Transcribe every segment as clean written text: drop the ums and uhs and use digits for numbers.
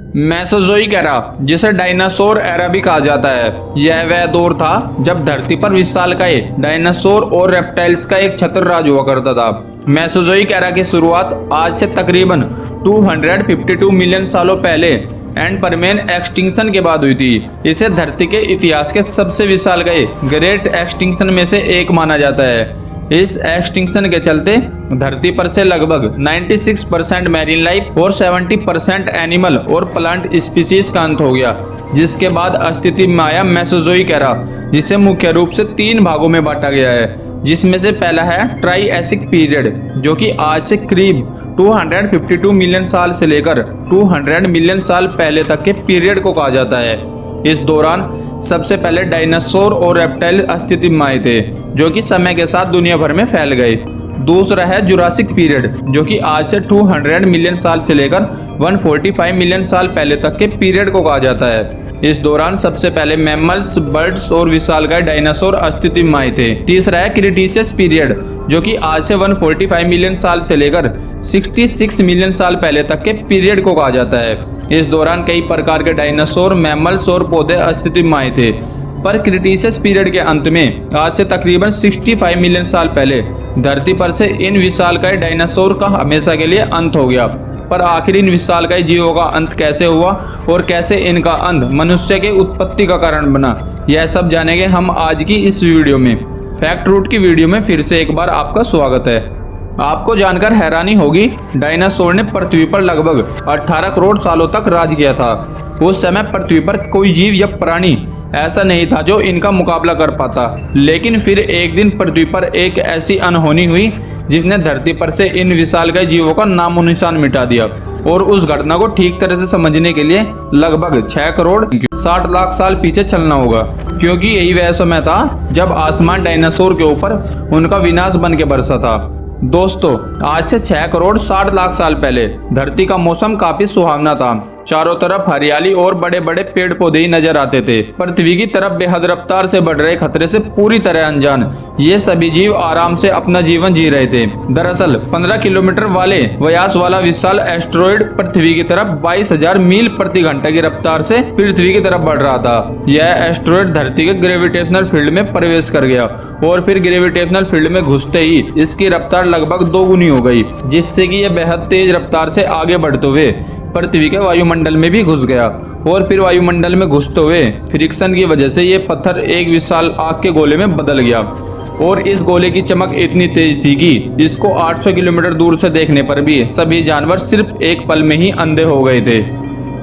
Mesozoic era, जिसे dinosaur era भी कहा जाता है, यह वह दौर था जब धरती पर विशालकाय डायनासोर और रेप्टाइल्स का एक छत्र राज हुआ करता था। मेसोजोइक एरा की शुरुआत आज से तकरीबन 252 मिलियन सालों पहले एंड परमेन एक्सटिंक्शन के बाद हुई थी। इसे धरती के इतिहास के सबसे विशालकाय ग्रेट एक्सटिंक्शन में से एक माना जाता है। इस एक्सटिंक्शन के चलते धरती पर से लगभग 96% मैरीन लाइफ और 70% एनिमल और प्लांट स्पीसीज का अंत हो गया, जिसके बाद अस्तित्व में आया मेसोजोइक एरा, जिसे मुख्य रूप से 3 भागों में बांटा गया है, जिसमें से पहला है ट्राइएसिक पीरियड, जो कि आज से करीब 252 मिलियन साल से लेकर 200 मिलियन साल पहले तक के पीरियड को कहा जाता है। इस दौरान सबसे पहले डायनासोर और रेप्टाइल अस्तित्व में आए थे, जो कि समय के साथ दुनिया भर में फैल गए। दूसरा है जुरासिक पीरियड, जो कि आज से 200 मिलियन साल से लेकर 145 मिलियन साल पहले तक के पीरियड को कहा जाता है। इस दौरान सबसे पहले मैमल्स, बर्ड्स और विशालकाय डायनासोर अस्तित्व में आए थे। तीसरा है क्रिटेशियस पीरियड, जो कि आज से 145 मिलियन साल से लेकर 66 मिलियन साल पहले तक के पीरियड को कहा जाता है। इस दौरान कई प्रकार के डायनासोर, मैमल्स और पौधे अस्तित्व में आए थे, पर क्रिटेशियस पीरियड के अंत में आज से तकरीबन 65 मिलियन साल पहले धरती पर से इन विशालकाय डायनासोर का हमेशा के लिए अंत हो गया। पर आखिर इन विशालकाय जीवों का अंत कैसे हुआ और कैसे इनका अंत मनुष्य के उत्पत्ति का कारण बना, यह सब जानेंगे हम आज की इस वीडियो में। फैक्ट रूट की वीडियो में फिर से एक बार आपका स्वागत है। आपको जानकर हैरानी होगी, डायनासोर ने पृथ्वी पर लगभग 18 करोड़ सालों तक राज किया था। उस समय पृथ्वी पर कोई जीव या प्राणी ऐसा नहीं था जो इनका मुकाबला कर पाता। लेकिन फिर एक दिन पृथ्वी पर एक ऐसी अनहोनी हुई जिसने धरती पर से इन विशालकाय जीवों का नामो निशान मिटा दिया। और उस घटना को ठीक तरह से समझने के लिए लगभग 6 करोड़ 60 लाख साल पीछे चलना होगा, क्योंकि यही वह समय था जब आसमान डायनासोर के ऊपर उनका विनाश बन के बरसा था। दोस्तों, आज से 6 करोड़ 60 लाख साल पहले धरती का मौसम काफी सुहावना था। चारों तरफ हरियाली और बड़े बड़े पेड़ पौधे ही नजर आते थे। पृथ्वी की तरफ बेहद रफ्तार से बढ़ रहे खतरे से पूरी तरह अनजान ये सभी जीव आराम से अपना जीवन जी रहे थे। दरअसल 15 किलोमीटर वाले व्यास वाला विशाल एस्टेरॉयड पृथ्वी की तरफ 22,000 मील प्रति घंटा की रफ्तार से पृथ्वी की तरफ बढ़ रहा था। यह एस्टेरॉयड धरती के ग्रेविटेशनल फील्ड में प्रवेश कर गया और फिर ग्रेविटेशनल फील्ड में घुसते ही इसकी रफ्तार लगभग 2 गुनी हो गई, जिससे कि यह बेहद तेज रफ्तार से आगे बढ़ते हुए पृथ्वी के वायुमंडल में भी घुस गया। और फिर वायुमंडल में घुसते हुए फ्रिक्शन की वजह से ये पत्थर एक विशाल आग के गोले में बदल गया। और इस गोले की चमक इतनी तेज थी कि इसको 800 किलोमीटर दूर से देखने पर भी सभी जानवर सिर्फ एक पल में ही अंधे हो गए थे।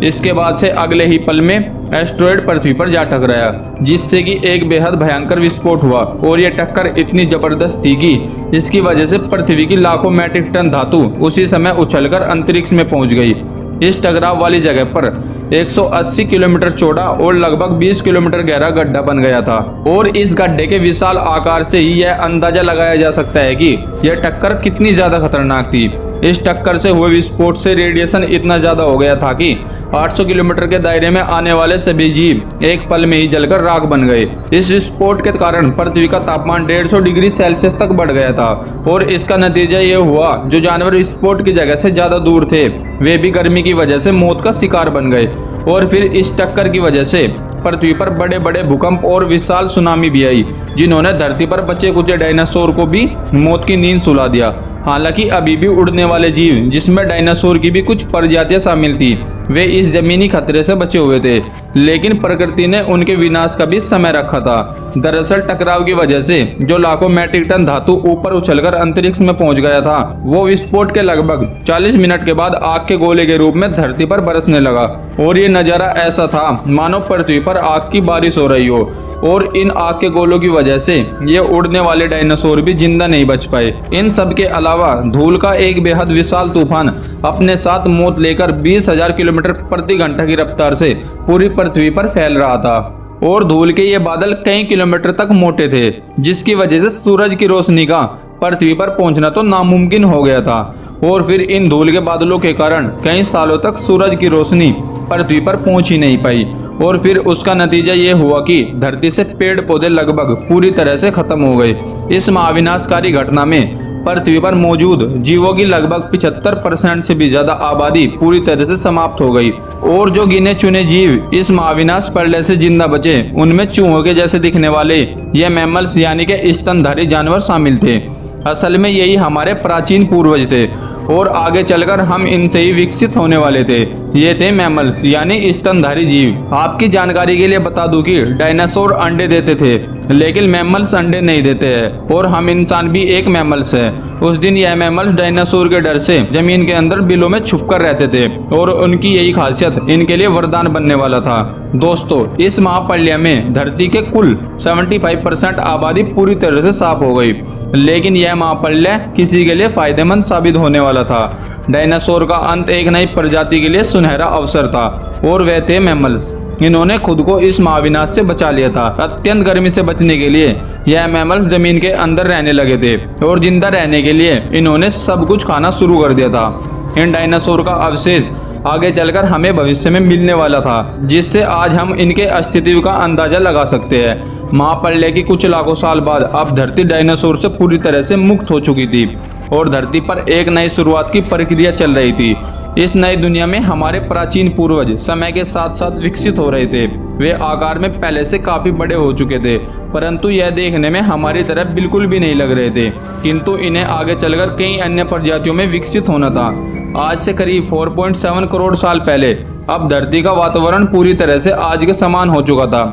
इसके बाद से अगले ही पल में एस्टेरॉयड पृथ्वी पर जा टकराया, जिससे कि एक बेहद भयंकर विस्फोट हुआ। और यह टक्कर इतनी जबरदस्त थी कि इसकी वजह से पृथ्वी की लाखों मैट्रिक टन धातु उसी समय उछलकर अंतरिक्ष में पहुंच गई। इस टकराव वाली जगह पर 180 किलोमीटर चौड़ा और लगभग 20 किलोमीटर गहरा गड्ढा बन गया था। और इस गड्ढे के विशाल आकार से ही यह अंदाजा लगाया जा सकता है कि यह टक्कर कितनी ज्यादा खतरनाक थी। इस टक्कर से हुए विस्फोट से रेडिएशन इतना ज्यादा हो गया था कि 800 किलोमीटर के दायरे में आने वाले सभी जीव एक पल में ही जलकर राख बन गए। इस विस्फोट के कारण पृथ्वी का तापमान 150 डिग्री सेल्सियस तक बढ़ गया था। और इसका नतीजा ये हुआ, जो जानवर विस्फोट की जगह से ज्यादा दूर थे वे भी गर्मी की वजह से मौत का शिकार बन गए। और फिर इस टक्कर की वजह से पृथ्वी पर बड़े बड़े भूकंप और विशाल सुनामी भी आई, जिन्होंने धरती पर बचे कुचे डायनासोर को भी मौत की नींद सुला दिया। हालांकि अभी भी उड़ने वाले जीव, जिसमें डायनासोर की भी कुछ प्रजातियां शामिल थी, वे इस जमीनी खतरे से बचे हुए थे। लेकिन प्रकृति ने उनके विनाश का भी समय रखा था। दरअसल टकराव की वजह से जो लाखों मैट्रिक टन धातु ऊपर उछलकर अंतरिक्ष में पहुंच गया था, वो विस्फोट के लगभग 40 मिनट के बाद आग के गोले के रूप में धरती पर बरसने लगा। और ये नजारा ऐसा था मानो पृथ्वी पर आग की बारिश हो रही हो। और इन आग के गोलों की वजह से ये उड़ने वाले डायनासोर भी जिंदा नहीं बच पाए। इन सब के अलावा धूल का एक बेहद विशाल तूफान अपने साथ मौत लेकर 20,000 किलोमीटर प्रति घंटा की रफ्तार से पूरी पृथ्वी पर फैल रहा था। और धूल के ये बादल कई किलोमीटर तक मोटे थे, जिसकी वजह से सूरज की रोशनी का पृथ्वी पर पहुंचना तो नामुमकिन हो गया था। और फिर इन धूल के बादलों के कारण कई सालों तक सूरज की रोशनी पृथ्वी पर पहुंच ही नहीं पाई। और फिर उसका नतीजा ये हुआ कि धरती से पेड़ पौधे लगभग पूरी तरह से खत्म हो गए। इस महाविनाशकारी घटना में पृथ्वी पर मौजूद जीवों की लगभग 75% से भी ज्यादा आबादी पूरी तरह से समाप्त हो गई। और जो गिने चुने जीव इस महाविनाश प्रलय से जिंदा बचे, उनमें चूहों के जैसे दिखने वाले ये मैमल्स यानी कि स्तनधारी जानवर शामिल थे। असल में यही हमारे प्राचीन पूर्वज थे और आगे चलकर हम इनसे ही विकसित होने वाले थे। ये थे मैमल्स यानी स्तनधारी जीव। आपकी जानकारी के लिए बता दूं कि डायनासोर अंडे देते थे, लेकिन मैमल्स अंडे नहीं देते हैं और हम इंसान भी एक मैमल्स है। उस दिन यह मैमल्स डायनासोर के डर से जमीन के अंदर बिलों में छुपकर रहते थे और उनकी यही खासियत इनके लिए वरदान बनने वाला था। दोस्तों, इस महाप्रलय में धरती के कुल 75% आबादी पूरी तरह से साफ हो गई, लेकिन यह महाप्रलय किसी के लिए फायदेमंद साबित होने वाला था। डायनासोर का अंत एक नई प्रजाति के लिए सुनहरा अवसर था और वे थे मैमल्स। इन्होंने खुद को इस महाविनाश से बचा लिया था। अत्यंत गर्मी से बचने के लिए यह मैमल्स जमीन के अंदर रहने लगे थे और जिंदा रहने के लिए इन्होंने सब कुछ खाना शुरू कर दिया था। इन डायनासोर का अवशेष आगे चलकर हमें भविष्य में मिलने वाला था, जिससे आज हम इनके अस्तित्व का अंदाजा लगा सकते हैं। महाप्रलय की कुछ लाखों साल बाद अब धरती डायनासोर से पूरी तरह से मुक्त हो चुकी थी और धरती पर एक नई शुरुआत की प्रक्रिया चल रही थी। इस नई दुनिया में हमारे प्राचीन पूर्वज समय के साथ साथ विकसित हो रहे थे। वे आकार में पहले से काफी बड़े हो चुके थे, परंतु यह देखने में हमारी तरह बिल्कुल भी नहीं लग रहे थे, किंतु इन्हें आगे चलकर कई अन्य प्रजातियों में विकसित होना था। आज से करीब 4.7 करोड़ साल पहले अब धरती का वातावरण पूरी तरह से आज के समान हो चुका था।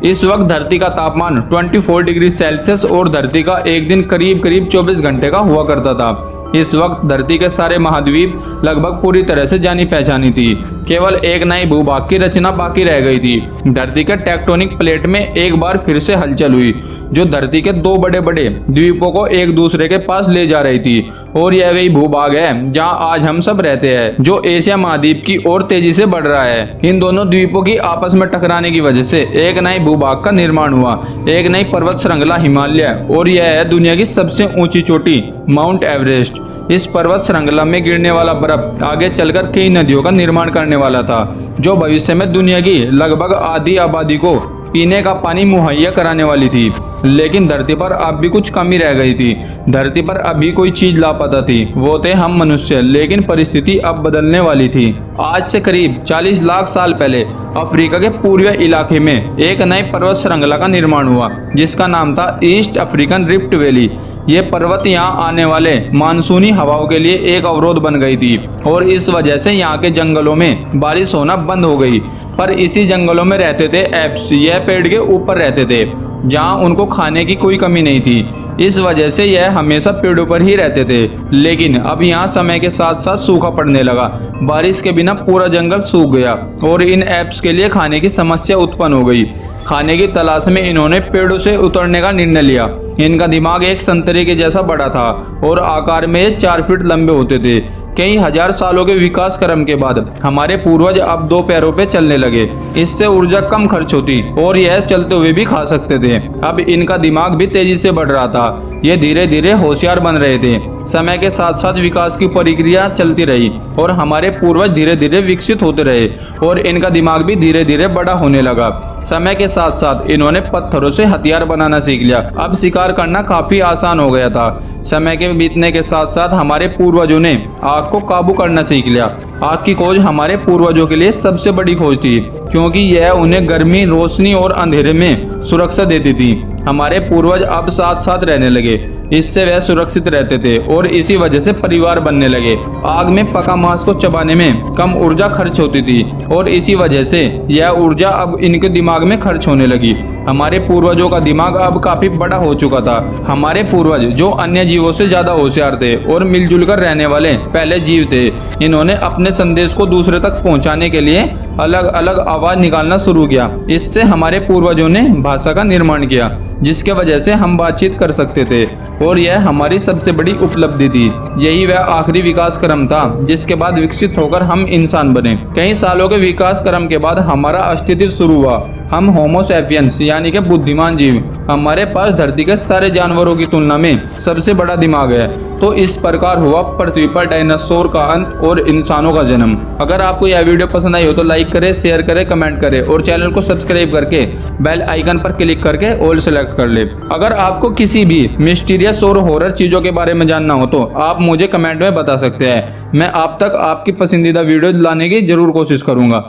इस वक्त धरती का तापमान 24 डिग्री सेल्सियस और धरती का एक दिन करीब 24 घंटे का हुआ करता था। इस वक्त धरती के सारे महाद्वीप लगभग पूरी तरह से जानी पहचानी थी। केवल एक नई भूभाग की रचना बाकी रह गई थी। धरती के टेक्टोनिक प्लेट में एक बार फिर से हलचल हुई, जो धरती के दो बड़े बड़े द्वीपों को एक दूसरे के पास ले जा रही थी। और यह वही भूभाग है जहां आज हम सब रहते हैं, जो एशिया महाद्वीप की ओर तेजी से बढ़ रहा है। इन दोनों द्वीपों की आपस में टकराने की वजह से एक नए भूभाग का निर्माण हुआ, एक नई पर्वत श्रृंखला हिमालय, और यह है दुनिया की सबसे ऊंची चोटी माउंट एवरेस्ट। इस पर्वत श्रृंखला में गिरने वाला बर्फ आगे चलकर कई नदियों का निर्माण करने वाला था, जो भविष्य में दुनिया की लगभग आधी आबादी को पीने का पानी मुहैया कराने वाली थी। लेकिन धरती पर अब भी कुछ कमी रह गई थी। धरती पर अभी कोई चीज लापता थी, वो थे हम मनुष्य। लेकिन परिस्थिति अब बदलने वाली थी। आज से करीब 40 लाख साल पहले अफ्रीका के पूर्वी इलाके में एक नई पर्वत श्रृंखला का निर्माण हुआ, जिसका नाम था ईस्ट अफ्रीकन रिफ्ट वैली। ये पर्वत यहाँ आने वाले मानसूनी हवाओं के लिए एक अवरोध बन गई थी और इस वजह से यहाँ के जंगलों में बारिश होना बंद हो गई। पर इसी जंगलों में रहते थे एप्स। यह पेड़ के ऊपर रहते थे, जहाँ उनको खाने की कोई कमी नहीं थी। इस वजह से यह हमेशा पेड़ों पर ही रहते थे। लेकिन अब यहाँ समय के साथ साथ सूखा पड़ने लगा। बारिश के बिना पूरा जंगल सूख गया और इन एप्स के लिए खाने की समस्या उत्पन्न हो गई। खाने की तलाश में इन्होंने पेड़ों से उतरने का निर्णय लिया। इनका दिमाग एक संतरे के जैसा बड़ा था और आकार में 4 फीट लंबे होते थे। कई हजार सालों के विकास क्रम के बाद हमारे पूर्वज अब 2 पैरों पे चलने लगे। इससे ऊर्जा कम खर्च होती और यह चलते हुए भी खा सकते थे। अब इनका दिमाग भी तेजी से बढ़ रहा था। ये धीरे धीरे होशियार बन रहे थे। समय के साथ साथ विकास की प्रक्रिया चलती रही और हमारे पूर्वज धीरे धीरे विकसित होते रहे और इनका दिमाग भी धीरे धीरे बड़ा होने लगा। समय के साथ साथ इन्होंने पत्थरों से हथियार बनाना सीख लिया। अब शिकार करना काफी आसान हो गया था। समय के बीतने के साथ साथ हमारे पूर्वजों ने आग को काबू करना सीख लिया। आग की खोज हमारे पूर्वजों के लिए सबसे बड़ी खोज थी, क्योंकि यह उन्हें गर्मी, रोशनी और अंधेरे में सुरक्षा देती थी। हमारे पूर्वज अब साथ साथ रहने लगे, इससे वह सुरक्षित रहते थे और इसी वजह से परिवार बनने लगे। आग में पका मांस को चबाने में कम ऊर्जा खर्च होती थी और इसी वजह से यह ऊर्जा अब इनके दिमाग में खर्च होने लगी। हमारे पूर्वजों का दिमाग अब काफी बड़ा हो चुका था। हमारे पूर्वज जो अन्य जीवों से ज्यादा होशियार थे और मिलजुल कर रहने वाले पहले जीव थे, इन्होंने अपने संदेश को दूसरे तक पहुंचाने के लिए अलग अलग आवाज निकालना शुरू किया। इससे हमारे पूर्वजों ने भाषा का निर्माण किया, जिसके वजह से हम बातचीत कर सकते थे और यह हमारी सबसे बड़ी उपलब्धि थी। यही वह आखिरी विकास क्रम था जिसके बाद विकसित होकर हम इंसान बने। कई सालों के विकास क्रम के बाद हमारा अस्तित्व शुरू हुआ। हम होमो सैपियंस यानी कि बुद्धिमान जीव, हमारे पास धरती के सारे जानवरों की तुलना में सबसे बड़ा दिमाग है। तो इस प्रकार हुआ पृथ्वी पर डायनासोर का अंत और इंसानों का जन्म। अगर आपको यह वीडियो पसंद आई हो तो लाइक करें, शेयर करें, कमेंट करें और चैनल को सब्सक्राइब करके बेल आइकन पर क्लिक करके ऑल सेलेक्ट कर ले। अगर आपको किसी भी मिस्टीरियस और हॉरर चीजों के बारे में जानना हो तो आप मुझे कमेंट में बता सकते हैं। मैं आप तक आपकी पसंदीदा वीडियो लाने की जरूर कोशिश करूंगा।